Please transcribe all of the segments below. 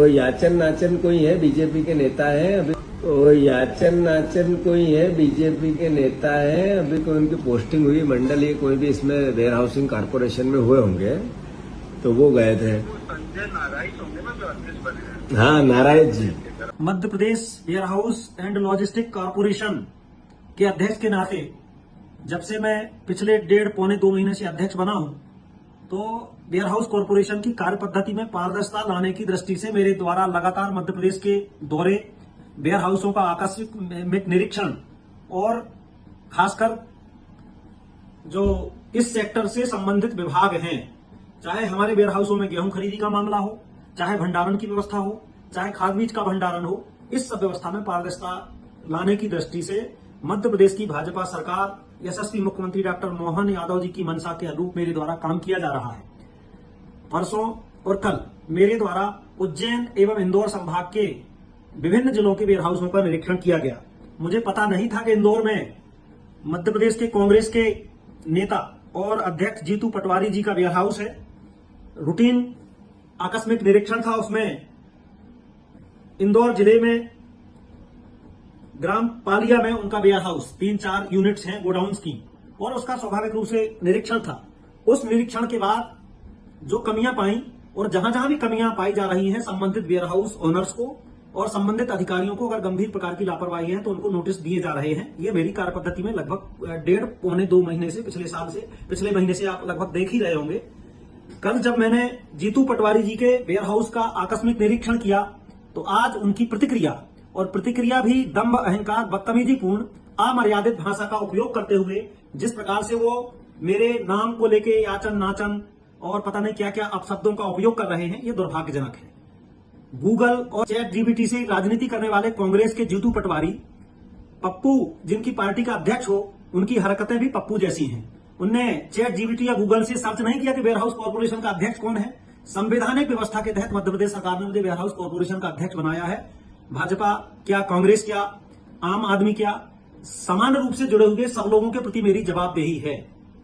वो याचन नाचन कोई है, बीजेपी के नेता है अभी। वो याचन नाचन कोई है, बीजेपी के नेता है अभी। कोई उनकी पोस्टिंग हुई मंडल या कोई भी इसमें वेयर हाउसिंग कारपोरेशन में हुए होंगे, तो वो गए थे। संजय नारायण होंगे ना जो अध्यक्ष बने हैं। हाँ, Narayan ji. Madhya Pradesh warehouse and logistic corporation के अध्यक्ष के नाते जब से मैं पिछले 1.5-2 महीने से अध्यक्ष बना हूं, तो वेयर हाउस कॉरपोरेशन की कार्य पद्धति में पारदर्शिता लाने की दृष्टि से मेरे द्वारा लगातार मध्य प्रदेश के दौरे, वेयर हाउसों का आकस्मिक निरीक्षण और खासकर जो इस सेक्टर से संबंधित विभाग हैं, चाहे हमारे वेयर हाउसों में गेहूं खरीदी का मामला हो, चाहे भंडारण की व्यवस्था हो, चाहे खाद बीज का भंडारण हो, इस सब व्यवस्था में पारदर्शिता लाने की दृष्टि से मध्य प्रदेश की भाजपा सरकार, यशस्वी मुख्यमंत्री डॉक्टर मोहन यादव जी की मंशा के अनुरूप मेरे द्वारा काम किया जा रहा है। परसों और कल मेरे द्वारा उज्जैन एवं इंदौर संभाग के विभिन्न जिलों के वेयर हाउसों का निरीक्षण किया गया। मुझे पता नहीं था कि इंदौर में मध्य प्रदेश के कांग्रेस के नेता और अध्यक्ष जीतू पटवारी जी का वेयर हाउस है। रूटीन आकस्मिक निरीक्षण था, उसमें इंदौर जिले में ग्राम पालिया में उनका वेयर हाउस 3-4 यूनिट्स हैं गोडाउन्स की, और उसका स्वाभाविक रूप से निरीक्षण था। उस निरीक्षण के बाद जो कमियां पाई, और जहां जहां भी कमियां पाई जा रही हैं, संबंधित वेयर हाउस ओनर्स को और संबंधित अधिकारियों को अगर गंभीर प्रकार की लापरवाही है तो उनको नोटिस दिए जा रहे हैं। ये मेरी कार्य पद्धति में लगभग 1.5-2 महीने से, पिछले महीने से आप लगभग देख ही रहे होंगे। कल जब मैंने जीतू पटवारी जी के वेयर हाउस का आकस्मिक निरीक्षण किया, तो आज उनकी प्रतिक्रिया भी दंभ, अहंकार, बदतमीजीपूर्ण, अमर्यादित भाषा का उपयोग करते हुए जिस प्रकार से वो मेरे नाम को लेके याचन नाचन और पता नहीं क्या क्या अपशब्दों का उपयोग कर रहे हैं, ये दुर्भाग्यजनक है। गूगल और चैट जीपीटी से राजनीति करने वाले कांग्रेस के जीतू पटवारी, पप्पू जिनकी पार्टी का अध्यक्ष हो, उनकी हरकतें भी पप्पू जैसी हैं। उनने चैट जीपीटी या गूगल से सर्च नहीं किया कि वेयर हाउस कॉर्पोरेशन का अध्यक्ष कौन है। संवैधानिक व्यवस्था के तहत मध्य प्रदेश सरकार ने मुझे वेयर हाउस कॉर्पोरेशन का अध्यक्ष बनाया है। भाजपा क्या, कांग्रेस क्या, आम आदमी क्या, समान रूप से जुड़े हुए सब लोगों के प्रति मेरी जवाबदेही है।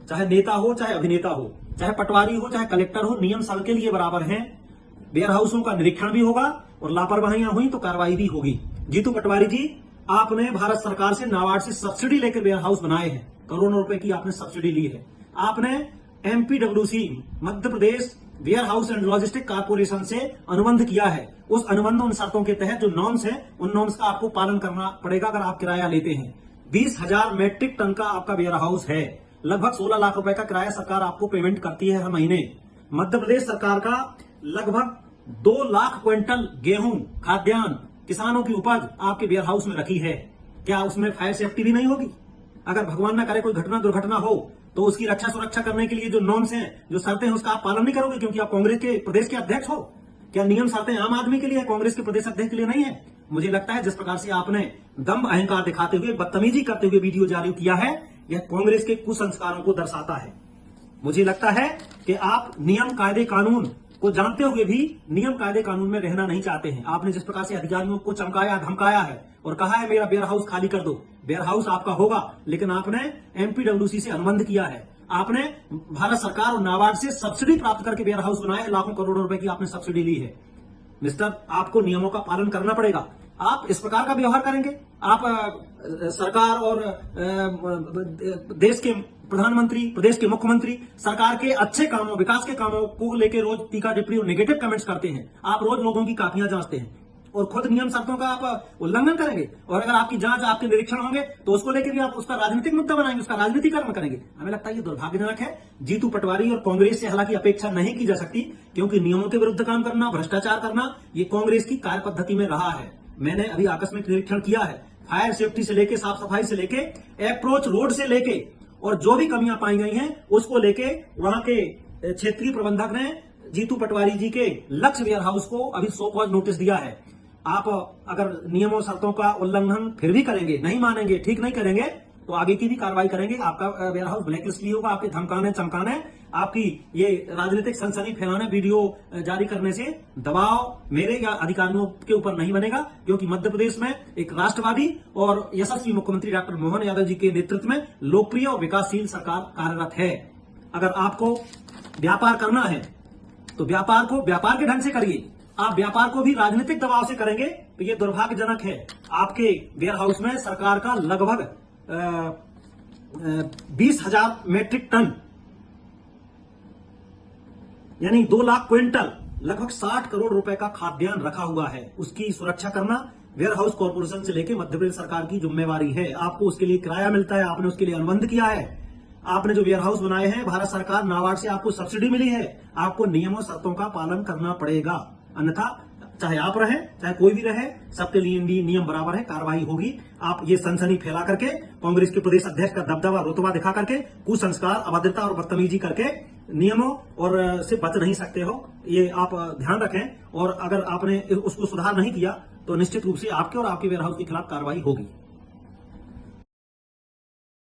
चाहे नेता हो, चाहे अभिनेता हो, चाहे पटवारी हो, चाहे कलेक्टर हो, नियम सबके लिए बराबर हैं। वेयर हाउसों का निरीक्षण भी होगा और लापरवाहियां हुई तो कार्रवाई भी होगी। जीतू पटवारी जी, आपने भारत सरकार से, नाबार्ड से सब्सिडी लेकर वेयर हाउस बनाए हैं, करोड़ों रुपए की आपने सब्सिडी ली है। आपने MPWC, Madhya Pradesh warehouse and logistic corporation से अनुबंध किया है। उस अनुबंध, उन शर्तों के तहत जो नॉर्म्स हैं, उन नॉर्म्स का आपको पालन करना पड़ेगा अगर आप किराया लेते हैं। 20,000 मेट्रिक टन का आपका वेयर हाउस है। लगभग 16 लाख रुपए का किराया सरकार आपको पेमेंट करती है हर महीने। मध्य प्रदेश सरकार का लगभग 2 लाख क्विंटल गेहूं, खाद्यान्न, किसानों की उपज आपके वेयर हाउस में रखी है। क्या उसमें फायर सेफ्टी भी नहीं होगी? अगर भगवान न करे कोई घटना दुर्घटना हो तो उसकी रक्षा सुरक्षा करने के लिए जो नॉर्म्स हैं, जो शर्तें हैं, उसका आप पालन नहीं करोगे क्योंकि आप कांग्रेस के प्रदेश के अध्यक्ष हो। क्या नियम शर्तें आम आदमी के लिए है, कांग्रेस के प्रदेश अध्यक्ष के लिए नहीं है? मुझे लगता है जिस प्रकार से आपने दम्भ, अहंकार दिखाते हुए, बदतमीजी करते हुए वीडियो जारी किया है, यह कांग्रेस के कुसंस्कारों को दर्शाता है। मुझे लगता है कि आप नियम, कायदे, कानून को जानते हुए भी नियम, कायदे, कानून में रहना नहीं चाहते हैं। आपने जिस प्रकार से अधिकारियों को चमकाया, धमकाया है और कहा है मेरा वेयर हाउस खाली कर दो, वेयर हाउस आपका होगा, लेकिन आपने एमपीडब्ल्यूसी से अनुबंध किया है। आपने भारत सरकार और नाबार्ड से सब्सिडी प्राप्त करके वेयर हाउस बनाया, लाखों करोड़ों रुपए की आपने सब्सिडी ली है। मिस्टर, आपको नियमों का पालन करना पड़ेगा। आप इस प्रकार का व्यवहार करेंगे, आप सरकार और देश के प्रधानमंत्री, प्रदेश के मुख्यमंत्री, सरकार के अच्छे कामों, विकास के कामों को लेकर रोज टीका टिप्पणी और नेगेटिव कमेंट्स करते हैं। आप रोज लोगों की कापियां जांचते हैं और खुद नियम शर्तों का आप उल्लंघन करेंगे, और अगर आपकी जांच, आपके निरीक्षण होंगे तो उसको लेकर भी आप उसका राजनीतिक मुद्दा बनाएंगे, उसका राजनीतिकरण करेंगे। हमें लगता है ये दुर्भाग्यजनक है। जीतू पटवारी और कांग्रेस से हालांकि अपेक्षा नहीं की जा सकती, क्योंकि नियमों के विरुद्ध काम करना, भ्रष्टाचार करना, ये कांग्रेस की कार्य पद्धति में रहा है। मैंने अभी आकस्मिक निरीक्षण किया है, फायर सेफ्टी से लेके, साफ सफाई से लेके, अप्रोच रोड से लेके, और जो भी कमियां पाई गई हैं उसको लेके वहां के क्षेत्रीय प्रबंधक ने जीतू पटवारी जी के लक्ष्य वेयर हाउस को अभी शो कॉज नोटिस दिया है। आप अगर नियमों शर्तों का उल्लंघन फिर भी करेंगे, नहीं मानेंगे, ठीक नहीं करेंगे, तो आगे की भी कार्रवाई करेंगे। आपका वेयर हाउस ब्लैकलिस्ट भी होगा। आपके धमकाने, चमकाने, आपकी ये राजनीतिक सनसनी फैलाने, वीडियो जारी करने से दबाव मेरे या अधिकारियों के ऊपर नहीं बनेगा, क्योंकि मध्य प्रदेश में एक राष्ट्रवादी और यशस्वी मुख्यमंत्री डॉक्टर मोहन यादव जी के नेतृत्व में लोकप्रिय और विकासशील सरकार कार्यरत है। अगर आपको व्यापार करना है तो व्यापार को व्यापार के ढंग से करिए, आप व्यापार को भी राजनीतिक दबाव से करेंगे तो ये दुर्भाग्यजनक है। आपके वेयर हाउस में सरकार का लगभग 20,000 मीट्रिक टन यानी 2 लाख क्विंटल लगभग 60 करोड़ रुपए का खाद्यान्न रखा हुआ है। उसकी सुरक्षा करना वेयर हाउस कॉर्पोरेशन से लेकर मध्य प्रदेश सरकार की जिम्मेवारी है। आपको उसके लिए किराया मिलता है, आपने उसके लिए अनुबंध किया है। आपने जो वेयर हाउस बनाए हैं, भारत सरकार नाबार्ड से आपको सब्सिडी मिली है। आपको नियमों शर्तों का पालन करना पड़ेगा, अन्यथा चाहे आप रहे चाहे कोई भी रहे, सबके लिए नियम बराबर है, कार्रवाई होगी। आप ये सनसनी फैला करके कांग्रेस के प्रदेश अध्यक्ष का दबदबा रुतबा दिखा करके कुसंस्कार, अभद्रता और बदतमीजी करके नियमों और से बच नहीं सकते हो, ये आप ध्यान रखें। और अगर आपने उसको सुधार नहीं किया तो निश्चित रूप से आपके और आपके वेयर हाउस के खिलाफ कार्रवाई होगी।